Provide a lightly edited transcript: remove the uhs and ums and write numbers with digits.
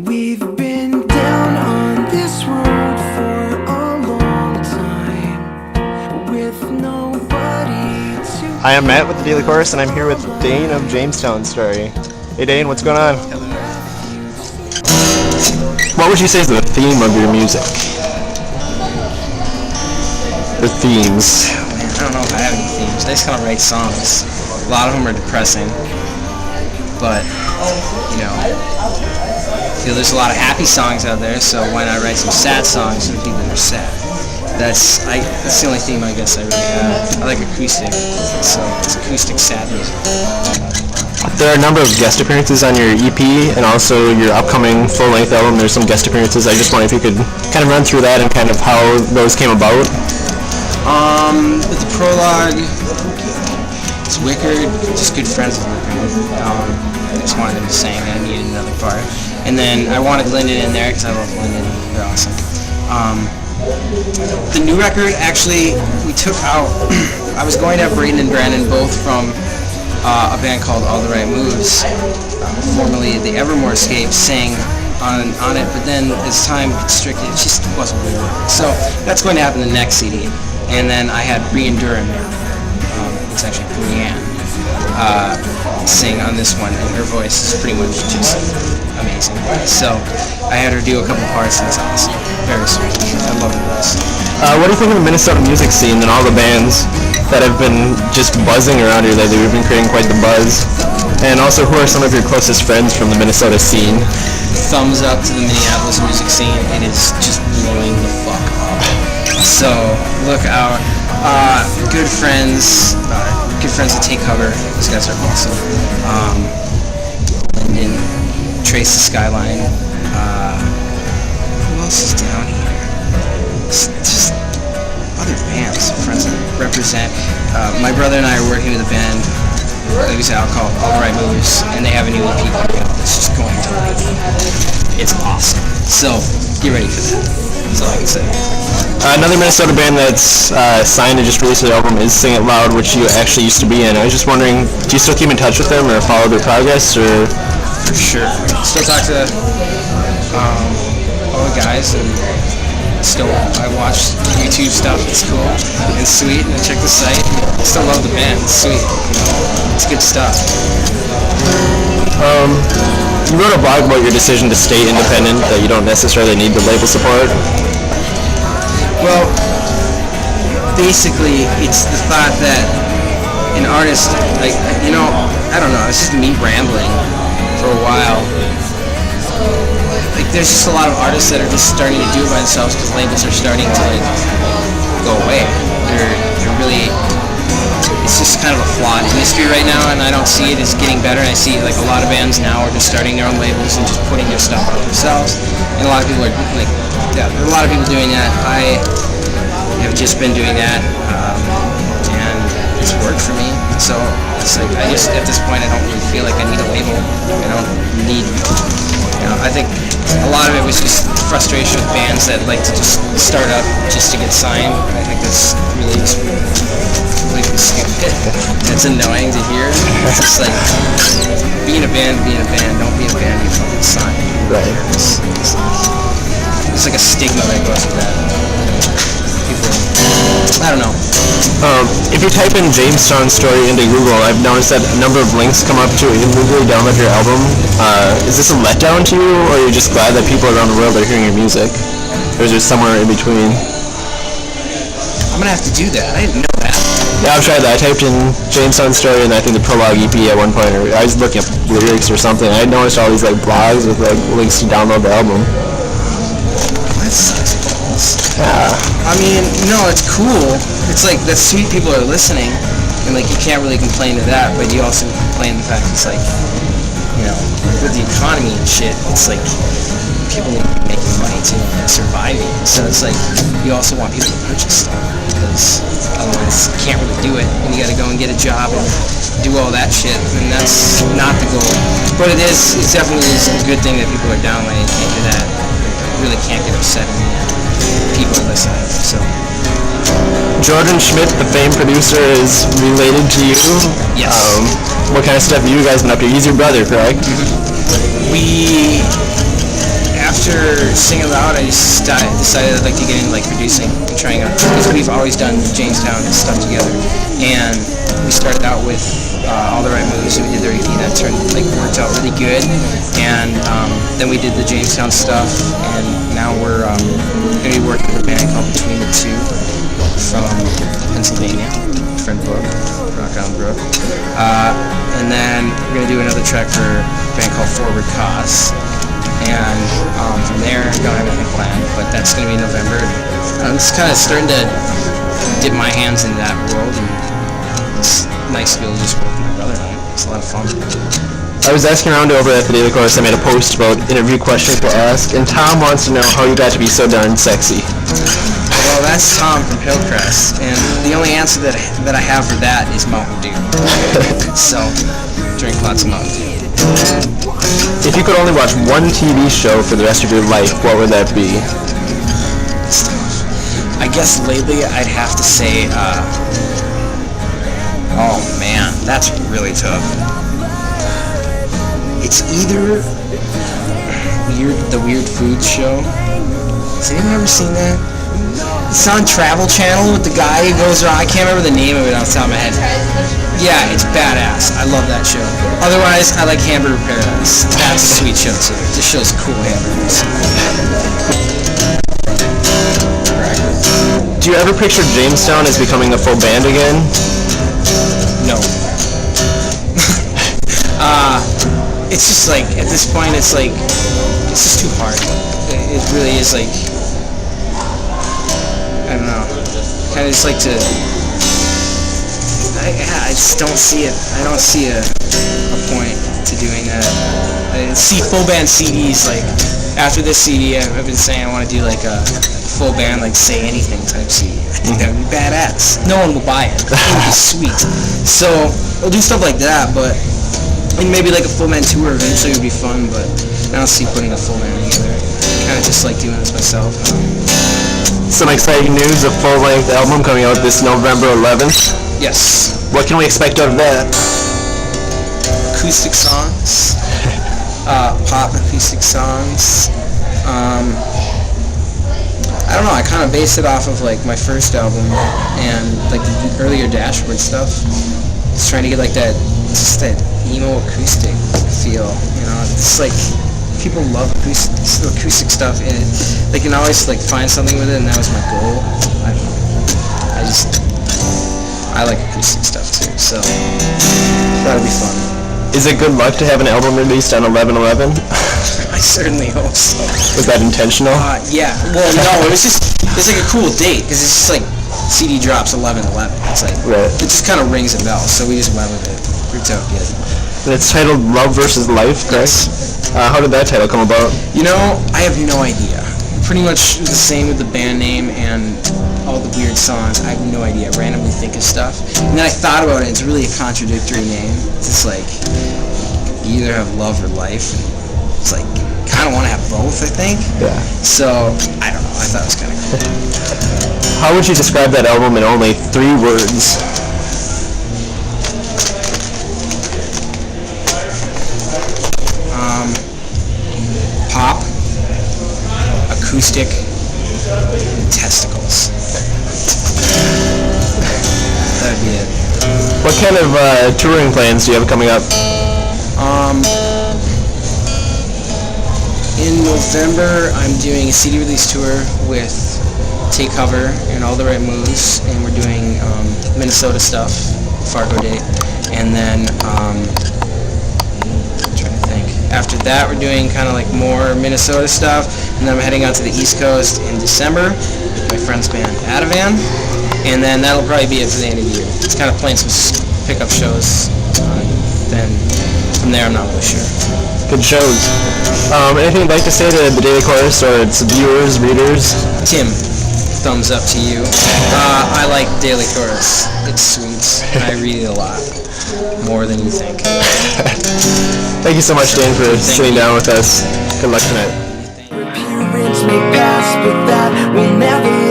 We've been down on this road for a long time with nobody to... Hi, I'm Matt with the Daily Chorus, and I'm here with Dane of Jamestown Story. Hey Dane, what's going on? What would you say is the theme of your music? The themes. I don't know if I have any themes. I just kind of write songs. A lot of them are depressing, but, you know, I feel there's a lot of happy songs out there, so why not write some sad songs for the people that are sad? That's the only theme I guess I really have. I like acoustic, so it's acoustic sad music. There are a number of guest appearances on your EP and also your upcoming full-length album. There's some guest appearances. I just wonder if you could kind of run through that and kind of how those came about. With the prologue, it's Wickard, just good friends with Wickard. I just wanted them to sing, I needed another part. And then I wanted Lyndon in there because I love Lyndon, they're awesome. The new record, actually, we took out, I was going to have Braden and Brandon both from a band called All the Right Moves, formerly the Evermore Escape, sing on it, but then as time constricted, it just wasn't really working. So that's going to happen in the next CD. And then I had Brian Durham, it's actually Brianne, sing on this one, and her voice is pretty much just amazing. So I had her do a couple parts, and it's awesome. Very sweet. I love her voice. What do you think of the Minnesota music scene and all the bands that have been just buzzing around here lately? We've been creating quite the buzz. And also, who are some of your closest friends from the Minnesota scene? Thumbs up to the Minneapolis music scene. It is just blowing the fuck up. So look out. Good friends that take cover. Those guys are awesome. Lyndon, Trace the Skyline. Who else is down here? Just other bands, friends that represent. My brother and I are working with a band, like we said, I'll call it All the Right Moves, and they have a new EP coming out that's just going to be, it's awesome. So get ready for that. That's all I can say. Another Minnesota band that's signed to just release their album is Sing It Loud, which you actually used to be in. I was just wondering, do you still keep in touch with them or follow their progress? Or? For sure. Still talk to all the guys, and still I watch YouTube stuff. It's cool and sweet, and I check the site. I still love the band. It's sweet. It's good stuff. You wrote a blog about your decision to stay independent, that you don't necessarily need the label support. Well, basically, it's the thought that an artist, like, you know, I don't know, it's just me rambling for a while. Like, there's just a lot of artists that are just starting to do it by themselves because labels are starting to, like, go away. They're really, it's just kind of a flawed industry right now, and I don't see it as getting better. I see, like, a lot of bands now are just starting their own labels and just putting their stuff out themselves, and a lot of people are, like, yeah, there are a lot of people doing that. I have just been doing that, and it's worked for me. So it's like, I just, at this point, I don't really feel like I need a label. I don't need, you know, I think a lot of it was just frustration with bands that like to just start up just to get signed. I think that's really just completely stupid. It's annoying to hear. It's just like, being a band, don't be a band, be fucking signed. Right. There's like a stigma that goes with that. People, I don't know. If you type in Jamestown Story into Google, I've noticed that a number of links come up to illegally download your album. Is this a letdown to you, or are you just glad that people around the world are hearing your music? Or is there somewhere in between? I'm gonna have to do that. I didn't know that. Yeah, I've tried that. I typed in Jamestown Story and I think the prologue EP at one point, or I was looking up lyrics or something. I noticed all these like blogs with like links to download the album. That sucks balls. Yeah. I mean, no, it's cool. It's like, that's sweet people are listening, and like, you can't really complain to that, but you also complain the fact it's like, you know, with the economy and shit, it's like, people need to be making money too, and they're surviving. So it's like, you also want people to purchase stuff, because otherwise you can't really do it, and you gotta go and get a job and do all that shit, and that's not the goal. But it definitely is a good thing that people are downloading into that. Really can't get upset when people are listening. So Jordan Schmidt, the famed producer, is related to you. Yes. What kind of stuff have you guys been up to? He's your brother, correct? We after singing loud, I just decided I'd like to get into like producing and trying out, because we've always done Jamestown stuff together, and we started out with All the Right Moves. We did their EP that worked out really good, and then we did the Jamestown stuff, and now we're going to be working with a band called Between the Two from Pennsylvania, friend Brooke, Rock on Brooke, and then we're going to do another track for a band called Forward Cause, and from there I don't have anything planned, but that's going to be in November. I'm just kind of starting to dip my hands into that world, and it's nice to be able to just work with my brother on it. It's a lot of fun. I was asking around over at the Daily Chorus. I made a post about interview questions to ask, and Tom wants to know how you got to be so darn sexy. Well, that's Tom from Hillcrest, and the only answer that I have for that is Mountain Dew. So, drink lots of Mountain Dew. If you could only watch one TV show for the rest of your life, what would that be? I guess lately I'd have to say, oh man, that's really tough. It's either the Weird Food Show. Has anyone ever seen that? It's on Travel Channel with the guy who goes around. I can't remember the name of it off the top of my head. Yeah, it's badass. I love that show. Otherwise, I like Hamburger Paradise. That's a sweet show too. This show's cool hamburgers. Do you ever picture Jamestown as becoming a full band again? No. It's just like, at this point, it's just too hard. It really is like, I don't know, kind of just like to, I just don't see it. I don't see a point to doing that. I see full band CDs, like, after this CD, I've been saying I want to do like a full band, like, Say Anything type CD. I think that would be badass. No one will buy it. It would be sweet. So, I'll do stuff like that, but, and maybe like a full band tour eventually would be fun, but I don't see putting a full band together. I kind of just like doing this myself. Some exciting news, a full-length album coming out this November 11th. Yes. What can we expect out of that? Acoustic songs. Pop acoustic songs. I don't know, I kind of based it off of like my first album and like the earlier Dashboard stuff. Just trying to get like that, just that emo acoustic feel, you know. It's like, people love acoustic stuff, and they can always like find something with it, and that was my goal. I don't know. I like acoustic stuff too, so that'll be fun. Is it good luck to have an album released on 11/11? I certainly hope so. Was that intentional? Yeah. Well, no, it's like a cool date, because it's just like CD drops 11/11. It's like, right. It just kind of rings a bell, so we just went with it. Worked out good. And it's titled Love vs. Life, correct? Yes. How did that title come about? You know, I have no idea. Pretty much the same with the band name and all the weird songs. I have no idea. I randomly think of stuff. And then I thought about it. It's really a contradictory name. It's just like, you either have love or life. And it's like, kind of want to have both, I think. Yeah. So, I don't know. I thought it was kind of cool. How would you describe that album in only 3 words? Pop, acoustic, and testicles. That'd be it. What kind of touring plans do you have coming up? In November, I'm doing a CD release tour with Take Cover and All the Right Moves, and we're doing Minnesota stuff, Fargo date, and then after that, we're doing kind of like more Minnesota stuff, and then I'm heading out to the East Coast in December with my friend's band Ativan, and then that'll probably be it for the end of the year. It's kind of playing some pickup shows, then from there I'm not really sure. Good shows. Anything you'd like to say to the Daily Chorus or its viewers, readers? Tim, thumbs up to you. I like Daily Chorus. It's sweet. I read it a lot. More than you think. Thank you so much, Dane, for sitting down with us. Good luck tonight. Appearance may pass, but that will never